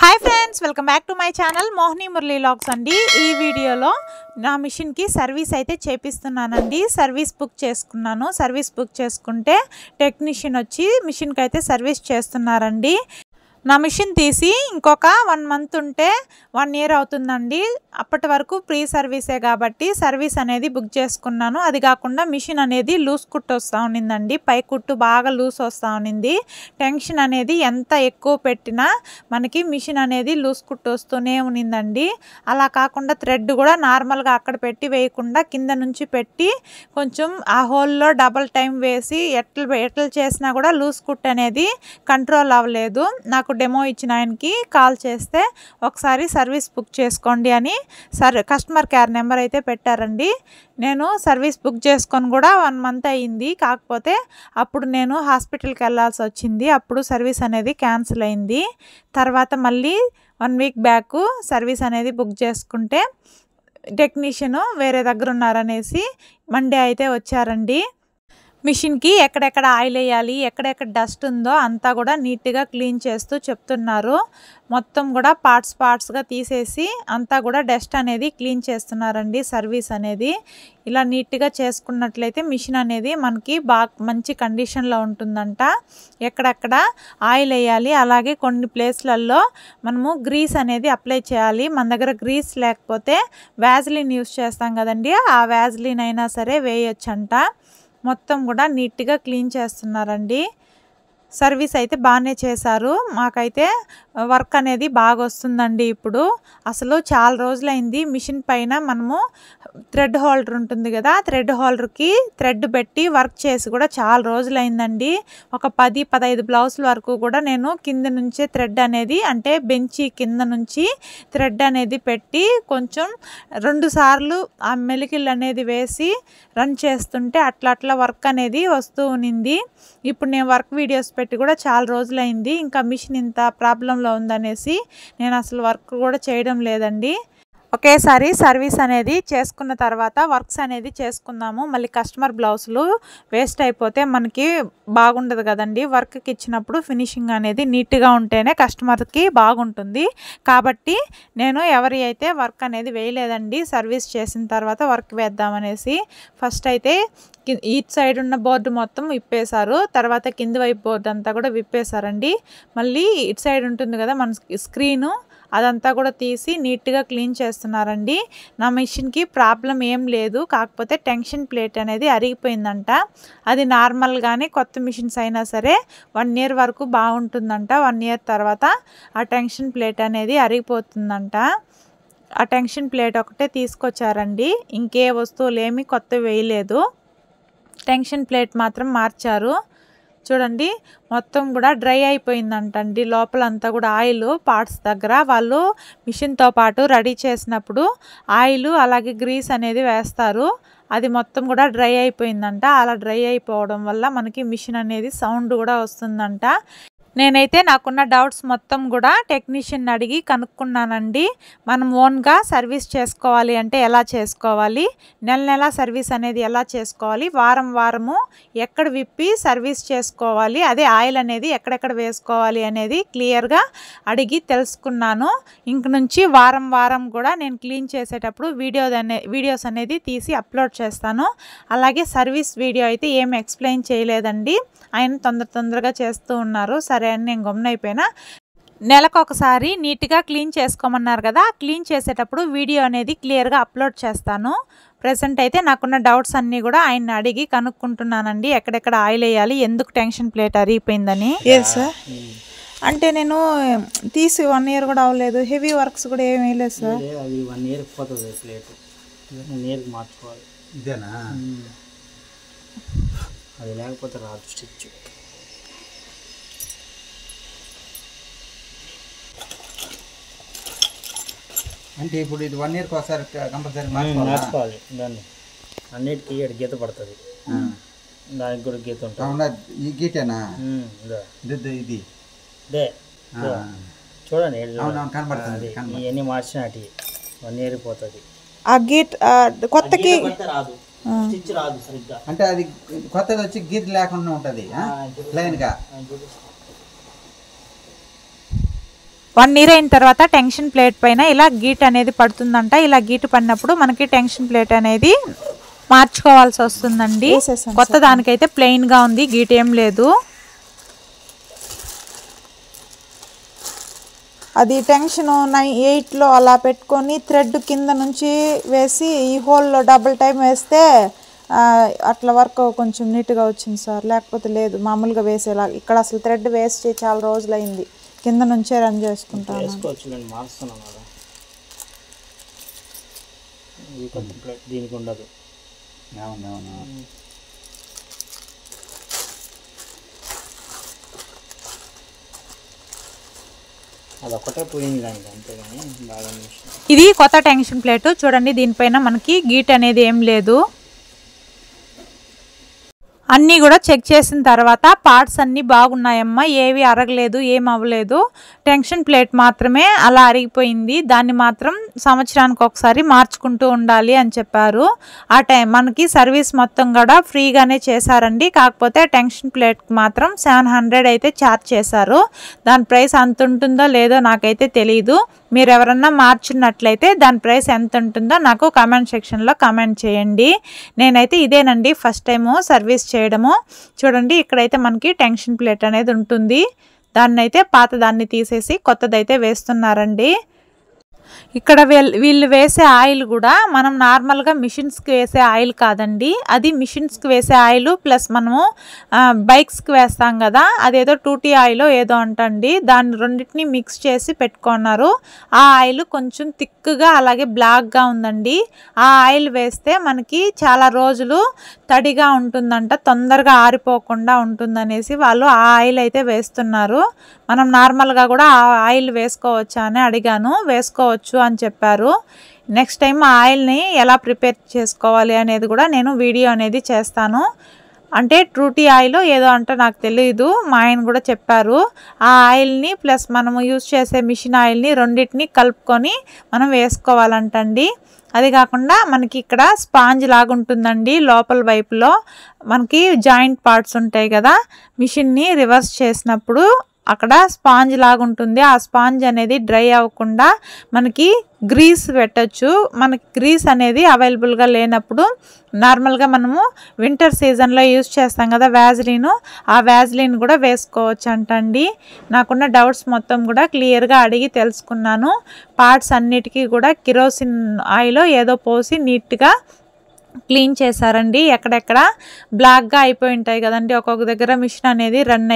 Hi friends, welcome back to my channel Mohini Murali vlogs అండి. ఈ వీడియోలో నా మిషన్కి సర్వీస్ అయితే చేపిస్తున్నానండి. సర్వీస్ బుక్ చేసుకున్నాను. సర్వీస్ బుక్ చేసుకుంటే టెక్నీషియన్ వచ్చి మిషన్కి అయితే సర్వీస్ చేస్తున్నారండి. నా మిషన్ తీసి ఇంకొక 1 మంత్ ఉంటే 1 ఇయర్ అవుతుందండి. అప్పటి వరకు ప్రీ సర్వీసే కాబట్టి సర్వీస్ అనేది బుక్ చేసుకున్నాను. అది కాకుండా మిషన్ అనేది లూజ్ కుట్టు వస్తూ ఉన్నిందండి. పై కుట్టు బాగా లూజ్ వస్తూ ఉన్నింది. టెన్షన్ అనేది ఎంత ఎక్కువ పెట్టినా మనకి మిషన్ అనేది లూజ్ కుట్టు వస్తూనే ఉన్నిందండి. అలా కాకుండా థ్రెడ్ కూడా నార్మల్గా అక్కడ పెట్టి వేయకుండా కింద నుంచి పెట్టి కొంచెం ఆ హోల్లో డబల్ టైం వేసి ఎట్లా చేసినా కూడా లూజ్ కుట్టు అనేది కంట్రోల్ అవ్వలేదు. నాకు డెమో ఇచ్చిన ఆయనకి కాల్ చేస్తే ఒకసారి సర్వీస్ బుక్ చేసుకోండి అని కస్టమర్ కేర్ నెంబర్ అయితే పెట్టారండి. నేను సర్వీస్ బుక్ చేసుకొని కూడా 1 మంత్ అయ్యింది. కాకపోతే అప్పుడు నేను హాస్పిటల్కి వెళ్ళాల్సి వచ్చింది. అప్పుడు సర్వీస్ అనేది క్యాన్సిల్ అయింది. తర్వాత మళ్ళీ 1 వీక్ బ్యాక్ సర్వీస్ అనేది బుక్ చేసుకుంటే టెక్నీషియన్ వేరే దగ్గర ఉన్నారనేసి మండే అయితే వచ్చారండి. మిషన్కి ఎక్కడెక్కడ ఆయిల్ వేయాలి, ఎక్కడెక్కడ డస్ట్ ఉందో అంతా కూడా నీట్గా క్లీన్ చేస్తూ చెప్తున్నారు. మొత్తం కూడా పార్ట్స్గా తీసేసి అంతా కూడా డస్ట్ అనేది క్లీన్ చేస్తున్నారండి. సర్వీస్ అనేది ఇలా నీట్గా చేసుకున్నట్లయితే మిషన్ అనేది మనకి బాగా మంచి కండిషన్లో ఉంటుందంట. ఎక్కడెక్కడ ఆయిల్ వేయాలి, అలాగే కొన్ని ప్లేస్లలో మనము గ్రీస్ అనేది అప్లై చేయాలి. మన దగ్గర గ్రీస్ లేకపోతే వ్యాజ్లిన్ యూస్ చేస్తాం కదండి, ఆ వ్యాజ్లిన్ అయినా సరే వేయొచ్చంట. మొత్తం కూడా నీట్గా క్లీన్ చేస్తున్నారండి. సర్వీస్ అయితే బాగానే చేశారు. మాకైతే వర్క్ అనేది బాగా వస్తుందండి. ఇప్పుడు అసలు చాలా రోజులైంది మిషన్ పైన మనము థ్రెడ్ హోల్డర్ ఉంటుంది కదా, థ్రెడ్ హోల్డర్కి థ్రెడ్ పెట్టి వర్క్ చేసి కూడా చాలా రోజులైందండి. ఒక 10-15 బ్లౌజుల వరకు కూడా నేను కింద నుంచే థ్రెడ్ అనేది, అంటే బెంచి కింద నుంచి థ్రెడ్ అనేది పెట్టి కొంచెం 2 సార్లు ఆ మెలికలు అనేది వేసి రన్ చేస్తుంటే అట్లా వర్క్ అనేది వస్తూ ఉన్నింది. ఇప్పుడు నేను వర్క్ వీడియోస్ పెట్టి కూడా చాలా రోజులైంది. ఇంకా మిషన్ ఇంత ప్రాబ్లంలో ఉందనేసి నేను అసలు వర్క్ కూడా చేయడం లేదండి. ఒకేసారి సర్వీస్ అనేది చేసుకున్న తర్వాత వర్క్స్ అనేది చేసుకుందాము. మళ్ళీ కస్టమర్ బ్లౌజులు వేస్ట్ అయిపోతే మనకి బాగుండదు కదండి. వర్క్కి ఇచ్చినప్పుడు ఫినిషింగ్ అనేది నీట్గా ఉంటేనే కస్టమర్కి బాగుంటుంది. కాబట్టి నేను ఎవరి అయితే వర్క్ అనేది వేయలేదండి. సర్వీస్ చేసిన తర్వాత వర్క్ వేద్దామనేసి ఫస్ట్ అయితే ఈ సైడ్ ఉన్న బోర్డు మొత్తం విప్పేశారు. తర్వాత కింది వైపు బోర్డు అంతా కూడా విప్పేశారండి. మళ్ళీ ఇటు సైడ్ ఉంటుంది కదా మన స్క్రీను, అదంతా కూడా తీసి నీట్గా క్లీన్ చేస్తున్నారండి. నా మిషన్కి ప్రాబ్లం ఏం లేదు, కాకపోతే టెన్షన్ ప్లేట్ అనేది అరిగిపోయిందంట. అది నార్మల్గానే కొత్త మిషన్స్ అయినా సరే 1 ఇయర్ వరకు బాగుంటుందంట. 1 ఇయర్ తర్వాత ఆ టెన్షన్ ప్లేట్ అనేది అరిగిపోతుందంట. ఆ టెన్షన్ ప్లేట్ ఒకటే తీసుకొచ్చారండి. ఇంకే వస్తువులు ఏమీ కొత్తవి వేయలేదు. టెన్షన్ ప్లేట్ మాత్రం మార్చారు. చూడండి మొత్తం కూడా డ్రై అయిపోయిందంటండి. లోపలంతా కూడా ఆయిల్ పార్ట్స్ దగ్గర వాళ్ళు మిషన్తో పాటు రెడీ చేసినప్పుడు ఆయిల్ అలాగే గ్రీస్ అనేది వేస్తారు. అది మొత్తం కూడా డ్రై అయిపోయిందంట. అలా డ్రై అయిపోవడం వల్ల మనకి మిషన్ అనేది సౌండ్ కూడా వస్తుందంట. నేనైతే నాకున్న డౌట్స్ మొత్తం కూడా టెక్నీషియన్ అడిగి కనుక్కున్నానండి. మనం ఓన్గా సర్వీస్ చేసుకోవాలి అంటే ఎలా చేసుకోవాలి, నెల సర్వీస్ అనేది ఎలా చేసుకోవాలి, వారము ఎక్కడ విప్పి సర్వీస్ చేసుకోవాలి, అదే ఆయిల్ అనేది ఎక్కడెక్కడ వేసుకోవాలి అనేది క్లియర్గా అడిగి తెలుసుకున్నాను. ఇంక నుంచి వారం కూడా నేను క్లీన్ చేసేటప్పుడు వీడియోస్ అనేది తీసి అప్లోడ్ చేస్తాను. అలాగే సర్వీస్ వీడియో అయితే ఏమి ఎక్స్ప్లెయిన్ చేయలేదండి. ఆయన తొందరగా చేస్తూ ఉన్నారు. సరే అని నేను గమ్మునైపోయినా. నెలకు ఒకసారి నీట్గా క్లీన్ చేసుకోమన్నారు కదా, క్లీన్ చేసేటప్పుడు వీడియో అనేది క్లియర్గా అప్లోడ్ చేస్తాను. ప్రెసెంట్ అయితే నాకున్న డౌట్స్ అన్నీ కూడా ఆయన అడిగి కనుక్కుంటున్నానండి. ఎక్కడెక్కడ ఆయిల్ వేయాలి, ఎందుకు టెన్షన్ ప్లేట్ అరిగిపోయిందని. సార్ అంటే నేను తీసి 1 ఇయర్ కూడా అవ్వలేదు. హెవీ వర్క్స్ కూడా ఏమి వేయలేదు సార్. అది 1 ఇయర్ పోతుంది ప్లేట్. 1 ఇయర్కి మార్చుకోవాలి. ఇదేనా? అది లేకపోతే రాదు స్టిచ్. అంటే ఇప్పుడు ఇది 1 ఇయర్కి ఒకసారి కంపల్సరీ మార్చుకోవాలి. దాన్ని అన్నిటికీ గీత పడుతుంది. దానికి కూడా గీత ఉంటుంది. ఈ గీతేనా? ఇది చూడండి కనబడుతుంది. ఇవన్నీ మార్చినటి 1 ఇయర్ పోతుంది. ఆ గీత కొత్తకి రాదు, స్టిచ్ రాదు సరిగ్గా. అంటే అది కొత్తది వచ్చి గీత లేకుండా ఉంటుంది ప్లెయిన్గా. 1 ఇయర్ అయిన తర్వాత టెన్షన్ ప్లేట్ పైన ఇలా గీట్ అనేది పడుతుందంట. ఇలా గీటు పడినప్పుడు మనకి టెన్షన్ ప్లేట్ అనేది మార్చుకోవాల్సి వస్తుందండి. కొత్త దానికైతే ప్లెయిన్గా ఉంది, గీట్ ఏం లేదు. అది టెన్షన్ 8లో అలా పెట్టుకొని థ్రెడ్ కింద నుంచి వేసి ఈ హోల్లో డబుల్ టైం వేస్తే అట్లా వర్క్ కొంచెం నీట్గా వచ్చింది సార్. లేకపోతే లేదు మామూలుగా వేసేలా. ఇక్కడ అసలు థ్రెడ్ వేస్ట్ చాలా రోజులైంది, కింద నుంచే రన్ చేసుకుంటాను. దీనికి ఉండదు. అదొక్కటే పోయింది దానికి, అంతేగాని బాగా. ఇది కొత్త టెన్షన్ ప్లేట్ చూడండి. దీనిపైన మనకి గీట్ అనేది ఏం లేదు. అన్నీ కూడా చెక్ చేసిన తర్వాత పార్ట్స్ అన్నీ బాగున్నాయమ్మా, ఏవి అరగలేదు, ఏం అవ్వలేదు. టెన్షన్ ప్లేట్ మాత్రమే అలా అరిగిపోయింది, దాన్ని మాత్రం సంవత్సరానికి ఒకసారి మార్చుకుంటూ ఉండాలి అని చెప్పారు. ఆ టైం మనకి సర్వీస్ మొత్తం కూడా ఫ్రీగానే చేశారండి. కాకపోతే టెన్షన్ ప్లేట్కి మాత్రం 700 అయితే ఛార్జ్ చేశారు. దాని ప్రైస్ అంత ఉంటుందో లేదో నాకైతే తెలియదు. మీరు ఎవరన్నా మార్చున్నట్లయితే దాని ప్రైస్ ఎంత ఉంటుందో నాకు కామెంట్ సెక్షన్లో కామెంట్ చేయండి. నేనైతే ఇదేనండి ఫస్ట్ టైము సర్వీస్ చేయడము. చూడండి ఇక్కడైతే మనకి టెన్షన్ ప్లేట్ అనేది ఉంటుంది. దాన్ని అయితే పాత దాన్ని తీసేసి కొత్తదైతే వేస్తున్నారండి. ఇక్కడ వీళ్ళు వేసే ఆయిల్ కూడా మనం నార్మల్గా మిషన్స్కి వేసే ఆయిల్ కాదండి. అది మిషన్స్కి వేసే ఆయిల్ ప్లస్ మనము బైక్స్కి వేస్తాం కదా, అదేదో 2T ఆయిల్ ఏదో అంటండి. దాన్ని రెండింటిని మిక్స్ చేసి పెట్టుకున్నారు. ఆ ఆయిల్ కొంచెం థిక్గా అలాగే బ్లాక్గా ఉందండి. ఆ ఆయిల్ వేస్తే మనకి చాలా రోజులు తడిగా ఉంటుందంట, తొందరగా ఆరిపోకుండా ఉంటుందనేసి వాళ్ళు ఆ ఆయిల్ అయితే వేస్తున్నారు. మనం నార్మల్గా కూడా ఆ ఆయిల్ వేసుకోవచ్చా అని అడిగాను. వేసుకోవచ్చు అని చెప్పారు. నెక్స్ట్ టైం ఆ ఆయిల్ని ఎలా ప్రిపేర్ చేసుకోవాలి అనేది కూడా నేను వీడియో అనేది చేస్తాను. అంటే 2T ఆయిల్ ఏదో అంటే నాకు తెలియదు, మా ఆయన కూడా చెప్పారు. ఆ ఆయిల్ని ప్లస్ మనము యూజ్ చేసే మిషన్ ఆయిల్ని రెండింటిని కలుపుకొని మనం వేసుకోవాలంటండి. అది కాకుండా మనకి ఇక్కడ స్పాంజ్ లాగా ఉంటుందండి. లోపల వైపులో మనకి జాయింట్ పార్ట్స్ ఉంటాయి కదా, మిషన్ని రివర్స్ చేసినప్పుడు అక్కడ స్పాంజ్ లాగా ఉంటుంది. ఆ స్పాంజ్ అనేది డ్రై అవ్వకుండా మనకి గ్రీస్ పెట్టచ్చు. మనకి గ్రీస్ అనేది అవైలబుల్గా లేనప్పుడు నార్మల్గా మనము వింటర్ సీజన్లో యూజ్ చేస్తాం కదా వ్యాజ్లిన్, ఆ వ్యాజ్లిన్ కూడా వేసుకోవచ్చు అంటండి. నాకున్న డౌట్స్ మొత్తం కూడా క్లియర్గా అడిగి తెలుసుకున్నాను. పార్ట్స్ అన్నిటికీ కూడా కిరోసిన్ ఆయిల్ ఏదో పోసి నీట్గా క్లీన్ చేశారండి. ఎక్కడెక్కడ బ్లాక్గా అయిపోయి ఉంటాయి కదండి, ఒక్కొక్క దగ్గర మిషన్ అనేది రన్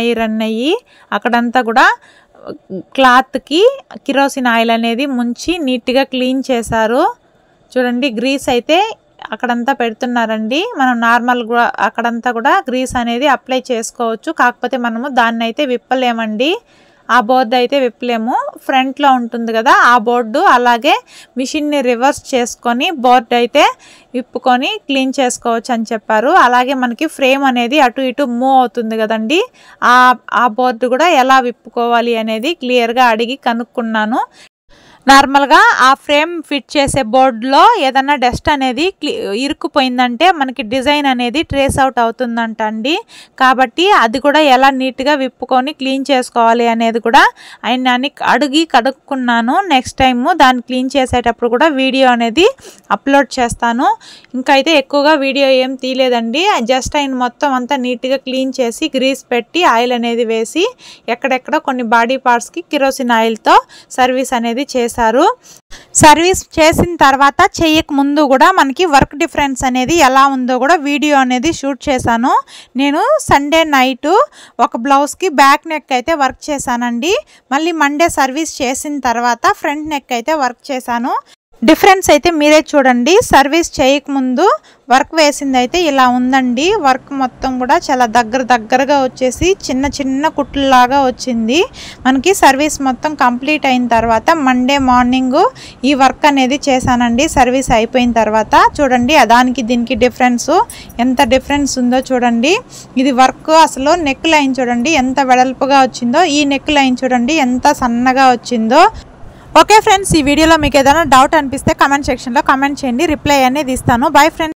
అయ్యి అక్కడంతా కూడా క్లాత్కి కిరోసిన్ ఆయిల్ అనేది ముంచి నీట్గా క్లీన్ చేశారు. చూడండి గ్రీస్ అయితే అక్కడంతా పెడుతున్నారండి. మనం నార్మల్గా అక్కడంతా కూడా గ్రీస్ అనేది అప్లై చేసుకోవచ్చు. కాకపోతే మనము దాన్ని అయితే విప్పలేమండి. ఆ బోర్డు అయితే విప్పలేము. ఫ్రంట్లో ఉంటుంది కదా ఆ బోర్డు, అలాగే మిషన్ని రివర్స్ చేసుకొని బోర్డు అయితే విప్పుకొని క్లీన్ చేసుకోవచ్చు అని చెప్పారు. అలాగే మనకి ఫ్రేమ్ అనేది అటు ఇటు మూవ్ అవుతుంది కదండి, ఆ బోర్డు కూడా ఎలా విప్పుకోవాలి అనేది క్లియర్గా అడిగి కనుక్కున్నాను. నార్మల్గా ఆ ఫ్రేమ్ ఫిట్ చేసే బోర్డులో ఏదైనా డస్ట్ అనేది ఇరుక్కుపోయిందంటే మనకి డిజైన్ అనేది ట్రేస్ అవుట్ అవుతుందంట అండి. కాబట్టి అది కూడా ఎలా నీట్గా విప్పుకొని క్లీన్ చేసుకోవాలి అనేది కూడా ఆయన అడిగి కడుక్కున్నాను. నెక్స్ట్ టైము దాన్ని క్లీన్ చేసేటప్పుడు కూడా వీడియో అనేది అప్లోడ్ చేస్తాను. ఇంకా అయితే ఎక్కువగా వీడియో ఏం తీయలేదండి. జస్ట్ ఆయన మొత్తం అంతా నీట్గా క్లీన్ చేసి గ్రీస్ పెట్టి ఆయిల్ అనేది వేసి ఎక్కడెక్కడ కొన్ని బాడీ పార్ట్స్కి కిరోసిన్ ఆయిల్తో సర్వీస్ అనేది చేశారు. సర్వీస్ చేసిన తర్వాత చేయక ముందు కూడా మనకి వర్క్ డిఫరెన్స్ అనేది ఎలా ఉందో కూడా వీడియో అనేది షూట్ చేశాను. నేను సండే నైట్ ఒక బ్లౌజ్కి బ్యాక్ నెక్ అయితే వర్క్ చేశానండి. మళ్ళీ మండే సర్వీస్ చేసిన తర్వాత ఫ్రంట్ నెక్ అయితే వర్క్ చేశాను. డిఫరెన్స్ అయితే మీరే చూడండి. సర్వీస్ చేయకముందు వర్క్ వేసింది అయితే ఇలా ఉందండి. వర్క్ మొత్తం కూడా చాలా దగ్గరగా వచ్చేసి చిన్న చిన్న కుట్లలాగా వచ్చింది. మనకి సర్వీస్ మొత్తం కంప్లీట్ అయిన తర్వాత మండే మార్నింగ్ ఈ వర్క్ అనేది చేశానండి. సర్వీస్ అయిపోయిన తర్వాత చూడండి దానికి దీనికి డిఫరెన్స్ ఎంత డిఫరెన్స్ ఉందో చూడండి. ఇది వర్క్ అసలు నెక్ లైన్ చూడండి ఎంత వెడల్పుగా వచ్చిందో, ఈ నెక్ లైన్ చూడండి ఎంత సన్నగా వచ్చిందో. ఓకే ఫ్రెండ్స్, ఈ వీడియోలో మీకు ఏదైనా డౌట్ అనిపిస్తే కామెంట్ సెక్షన్లో కామెంట్ చేయండి, రిప్లై అనేది ఇస్తాను. Bye friends.